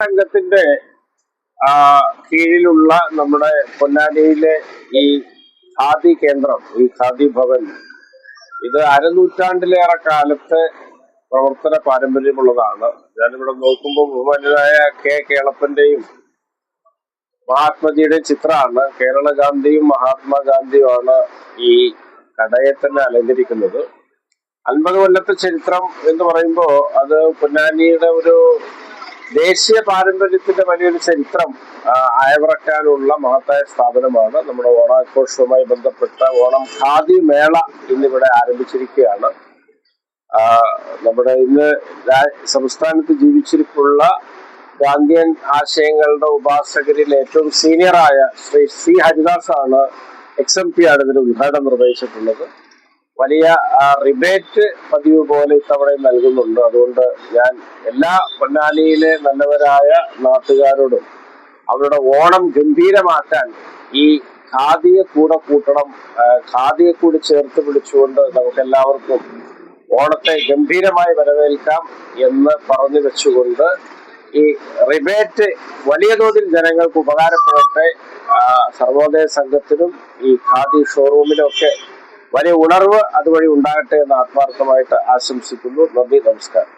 സംഘത്തിന്റെ കീഴിലുള്ള നമ്മുടെ പൊന്നാനിയിലെ ഈ ഖാദി കേന്ദ്രം, ഈ ഖാദി ഭവൻ, ഇത് അരനൂറ്റാണ്ടിലേറെ കാലത്തെ പ്രവർത്തന പാരമ്പര്യമുള്ളതാണ്. ഞാനിവിടെ നോക്കുമ്പോൾ ബഹുമാന്യനായ കെ കേളപ്പന്റെയും മഹാത്മജിയുടെയും ചിത്രമാണ്. കേരള ഗാന്ധിയും മഹാത്മാഗാന്ധിയുമാണ് ഈ കടയെ തന്നെ അലങ്കരിക്കുന്നത്. 50 കൊല്ലത്തെ ചരിത്രം എന്ന് പറയുമ്പോൾ അത് പൊന്നാനിയുടെ ഒരു ദേശീയ പാരമ്പര്യത്തിന്റെ വലിയൊരു ചരിത്രം അയവിറക്കാനുള്ള മഹത്തായ സ്ഥാപനമാണ്. നമ്മുടെ ഓണാഘോഷവുമായി ബന്ധപ്പെട്ട ഓണം ഖാദി മേള ഇന്നിവിടെ ആരംഭിച്ചിരിക്കുകയാണ്. നമ്മുടെ ഇന്ന് സംസ്ഥാനത്ത് ജീവിച്ചിരിപ്പുള്ള ഗാന്ധിയൻ ആശയങ്ങളുടെ ഉപാസകരിൽ ഏറ്റവും സീനിയറായ ശ്രീ സി ഹരിദാസാണ് XMP ആണ് ഇതിന് ഉദ്ഘാടനം നിർവഹിച്ചിട്ടുള്ളത്. വലിയ റിബേറ്റ് പതിവ് പോലെ ഇത്തവണ നൽകുന്നുണ്ട്. അതുകൊണ്ട് ഞാൻ എല്ലാ പൊന്നാനിയിലെ നല്ലവരായ നാട്ടുകാരോടും അവരുടെ ഓണം ഗംഭീരമാക്കാൻ ഈ ഖാദിയെ കൂടെ കൂട്ടണം, ഖാദിയെ കൂടി ചേർത്ത് പിടിച്ചുകൊണ്ട് നമുക്കെല്ലാവർക്കും ഓണത്തെ ഗംഭീരമായി വരവേൽക്കാം എന്ന് പറഞ്ഞു വെച്ചുകൊണ്ട് ഈ റിബേറ്റ് വലിയ തോതിൽ ജനങ്ങൾക്ക് ഉപകാരപ്പെടട്ടെ. സർവോദയ സംഘത്തിനും ഈ ഖാദി ഷോറൂമിനും ഒക്കെ വലിയ ഉണർവ് അതുവഴി ഉണ്ടാകട്ടെ എന്ന് ആത്മാർത്ഥമായിട്ട് ആശംസിക്കുന്നു. നന്ദി, നമസ്കാരം.